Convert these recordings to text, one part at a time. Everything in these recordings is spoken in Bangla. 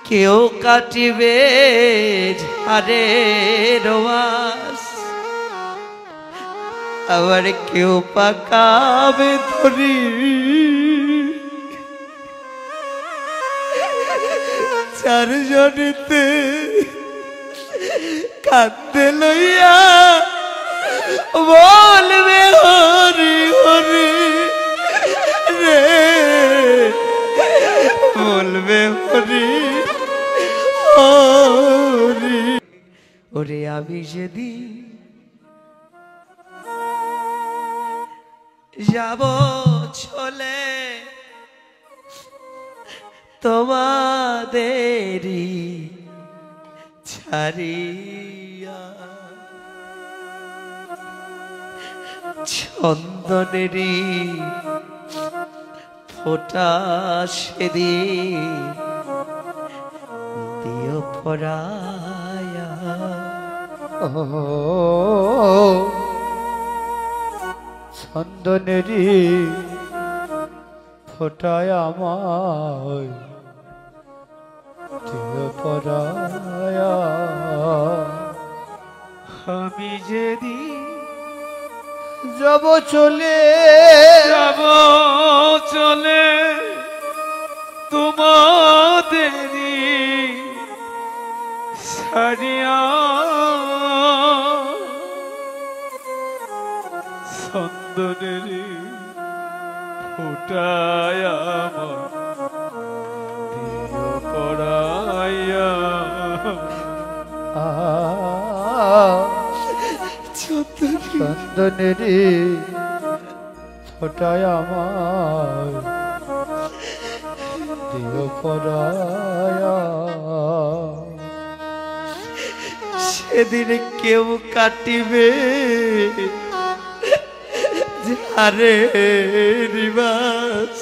কেউ কাটিবে ঝাড়ের বাস, আবার কেউ পাকাবে ধরি। চারজনেতে কাঁদতে লইয়া বলবে হরি হরি রে, বলবে হরি হরি। ওরে আমি যেদিন যাব চলে তোমাদেরই ছাড়িয়া, চন্দনেরই ফোঁটা সেদিন দিও পরায়া। চন্দনেরই ফোঁটায় আমায় দিও পরায়া। আমি যেদিন যাব চলে তোমাদেরই ছাড়িয়া, চন্দনেরই ফোঁটায় আমার দিও পরায়া। চন্দনেরই ফোঁটায় আমার দিও পরায়া। সেদিন কেউ কাটিবে ঝাড়ের বাস,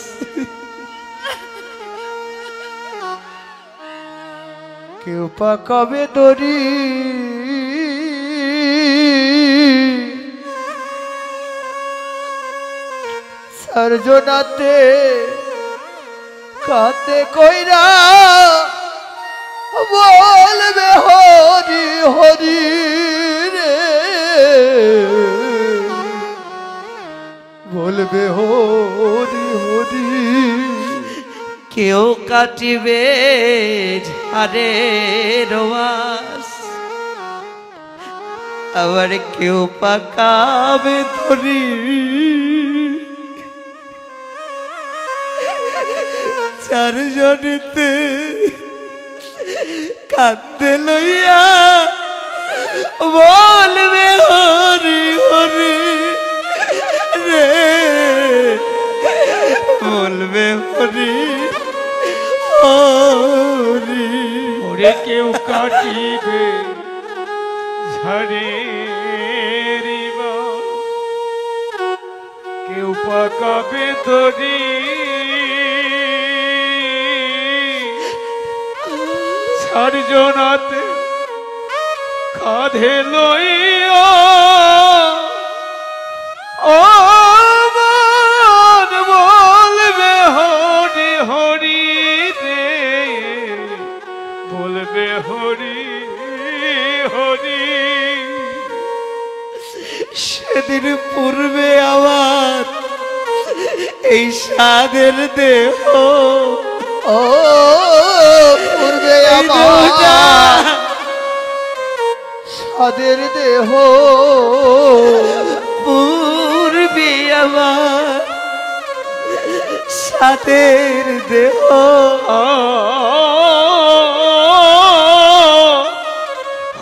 কেউ পাকাবে দড়ি। সারজনাতে কাতে কইরা বলবে হরি হরি রে, বলবে হরি হরি। কেউ কাটিবে ঝাড়ের বাস, আবার কেউ পাকাবে ধরি। চারজনেতে কাঁদতে লইয়া বলবে হরি হরি রে, বলবে হরি হরি। ওরে কেউ কাটিবে ঝাড়ের বাস, কেউ পাকাবে দড়ি। চারজনাতে কাঁধে লইয়া আমার বলবে হরি হরি রে, বলবে হরি হরি। সেদিন পূর্বে আমার এই সাদের দেহ, ও পূর্বে আমার সাদের দেহ, পূর্বে আমার সাদের দেহ,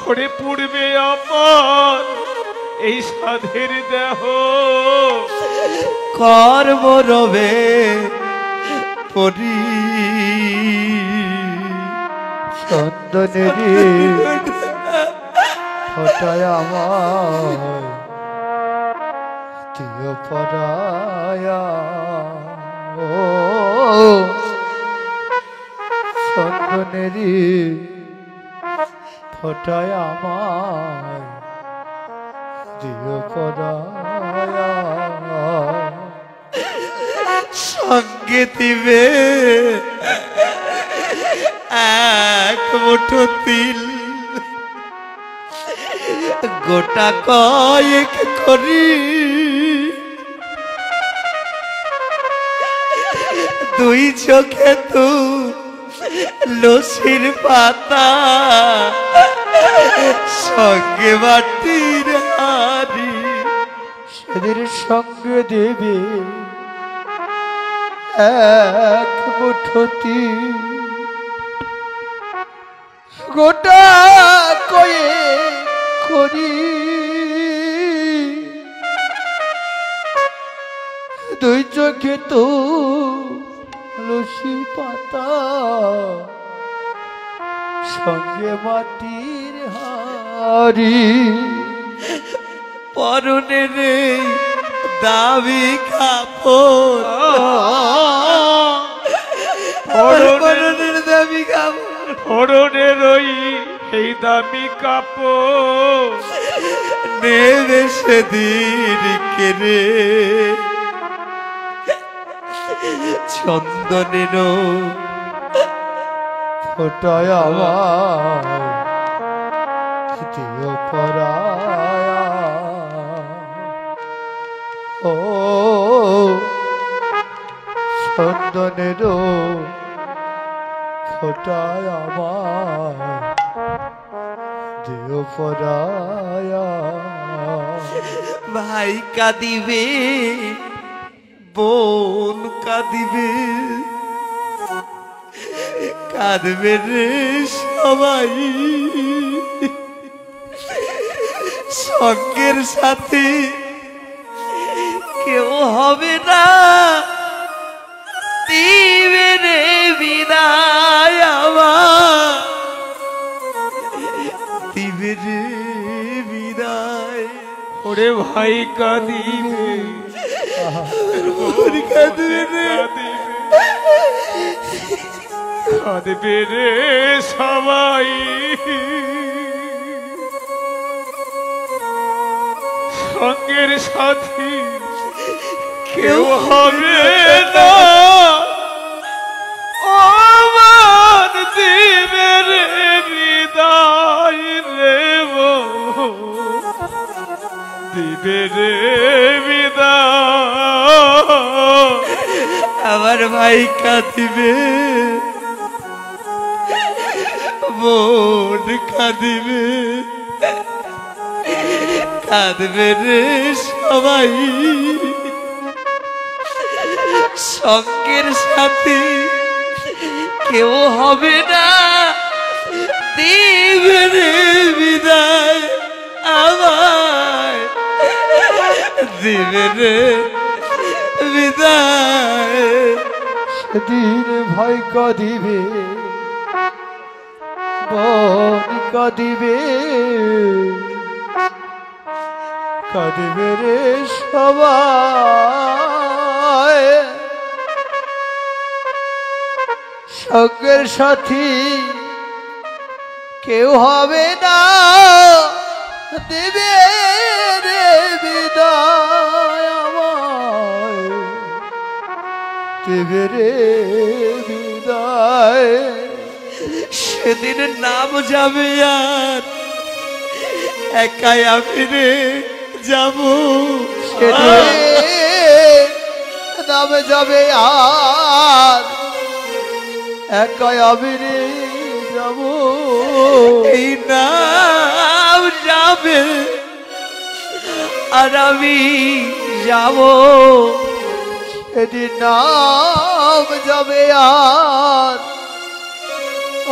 ওরে পূর্বে আমার এই সাধের দেহ, কর্ম রবে পরি। চন্দনেরই ফোঁটায় আমার দিও পরায়া। ও চন্দনেরই ফোঁটায় আমার দিও পরায়া। সঙ্গে দিবে এক মুঠো তিল গোটা কয়েক করি দুই চোখে তু লসির পাতা সঙ্গে মাটির হাড়ি সেদিন সঙ্গে দেবে এক মুঠোতি গোটা কয়ে করি দুই চোখে তো লসি পাতা সঙ্গে মাটির হাড়ি পরনে রে দাবি কাপড় পরনের দাবি কাপড় হরণের ওই এই দামি কাপড় নেবে সেদিন কেড়ে চন্দনের ফোটায় আমার দিও পরায়া ও চন্দনের ফোটায় আমার দিও পরায়া ভাই কাঁদিবে বোন কাঁদিবে কাঁদবে রে সবাই সঙ্গের সাথে কেউ হবে না দিবে রে বিদায় আমার দিবে রে বিদায় ওরে ভাই কাঁদিবে বোন কাঁদবে রে কাঁদবে রে সবাই সঙ্গের সাথী কেউ হবে না আমার দিবে রে বিদায় রে দিবে রে বিদায় আমার ভাই কাঁদিবে বোন কাঁদিবে কাঁদবে রে সবাই সঙ্গের সাথে কেউ হবে না দিবে রে বিদায় আমার দিবে রে বিদায় সেদিন ভাই কাঁদিবে বোন কাঁদিবে কাঁদিবে রে সবাই সঙ্গের সাথী কেউ হবে না দেবে রে বিদায় আমায় দেবে রে বিদায় সেদিন নাম যাবে আর একাই আমি রে যাব সেদিন নামে যাবে আর একাই আমি রে যাব এই নাম যাবে আর আমি যাব সেদিন নাম যাবে আর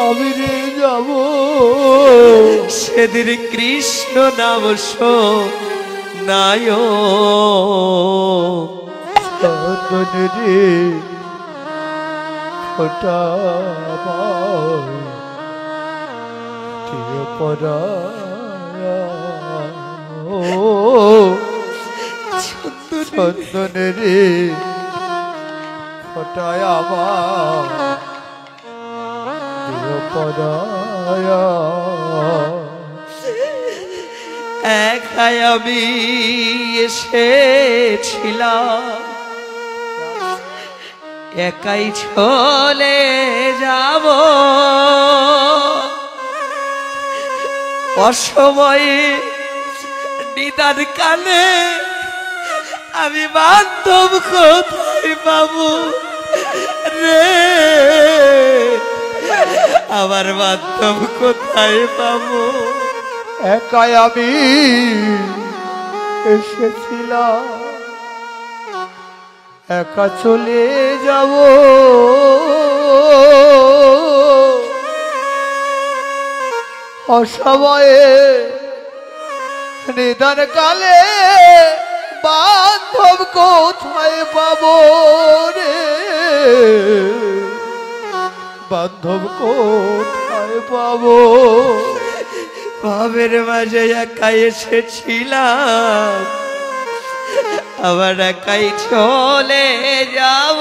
আমি রে যাব সেদিন কৃষ্ণ নাম শোনায় রে ফোটা পরায়া ও চন্দনে রে ফোটায় আমার পরায়া একাই আমি এসেছিলাম একাই চলে যাব অসময়ে নিদান কালে আমি বান্ধব কোথায় পাবো রে, আমার বান্ধব কোথায় পাবো? একাই আমি এসেছিলাম, একা চলে যাব। অসময়ে নিদান কালে বান্ধব কোথায় পাবো রে, বান্ধব কোথায় পাবো? ভাবের মাঝে একা এসেছিলাম, আবার একাই চলে যাব।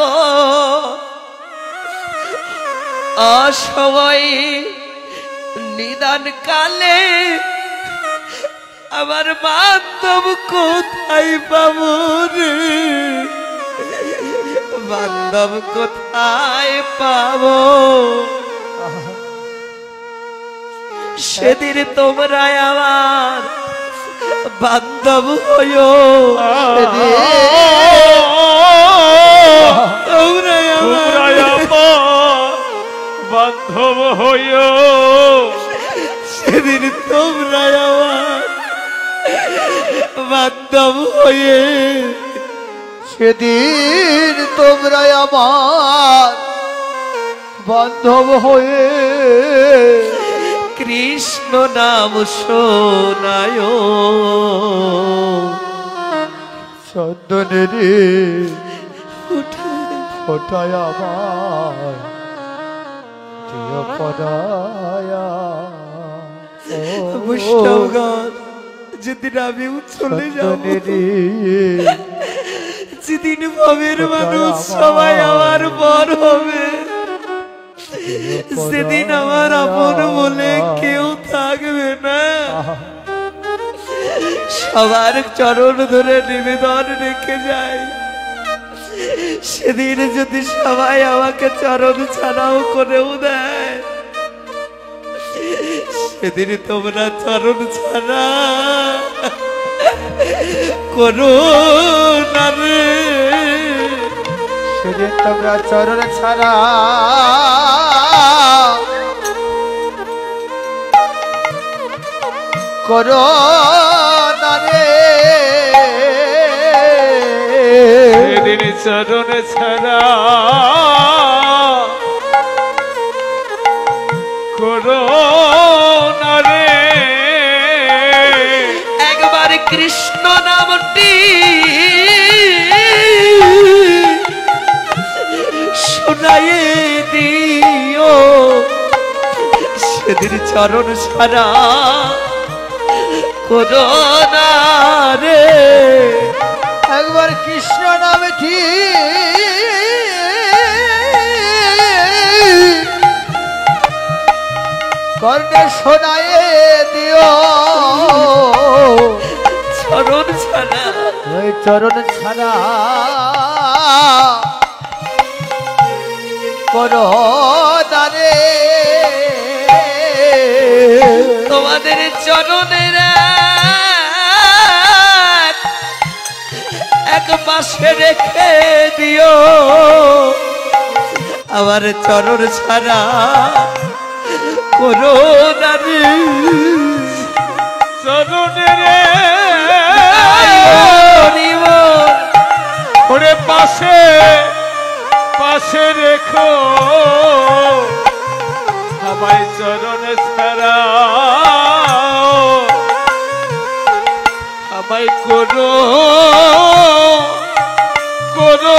অসময়ে নিদান কালে আমার বান্ধব কোথায় পাবো রে, বান্ধব কোথায় পাবো? সেদিন তোমরা আমার বান্ধব হইও, তোমরা আমার বান্ধব হইও, সেদিন তোমরা আমার বান্ধব হয়ে, সেদিন তোমরা আমার বান্ধব হয়ে কৃষ্ণ নাম শোনায়। চন্দনেরে ফোটায় আমার প্রিয় পরায়া। বৈষ্ণবগণ, যেদিন আমি চলে যাব, যেদিন ভবের মানুষ সবাই আমার বর হবে, সেদিন আমার আপন বলে কেউ থাকবে না। সবার চরণ ধরে নিবেদন রেখে যায়, সেদিন যদি সবাই আমাকে চরণ ছাড়াও করেও দেয়, সেদিন তোমরা চরণ ছাড়া করো না রে, সেদিন তোমরা চরণ ছাড়া করো না রে, সেদিন চরণ ছাড়া করো না রে। একবার কৃষ্ণ নামটি শোনায়ে দিও, সেদিন চরণ ছাড়া করো না রে। একবার কৃষ্ণ নামে কর্ণে শোনায় দিও, চরণ ছাড়া, ওই চরণ ছাড়া করো না রে। তোমাদের চরণের এক পাশে রেখে দিও, আমার চরণ ছাড়া করো না রে। চরণের ওরে পাশে পাশে রেখো, আমায় চরণ ছাড়া আমায় করো করো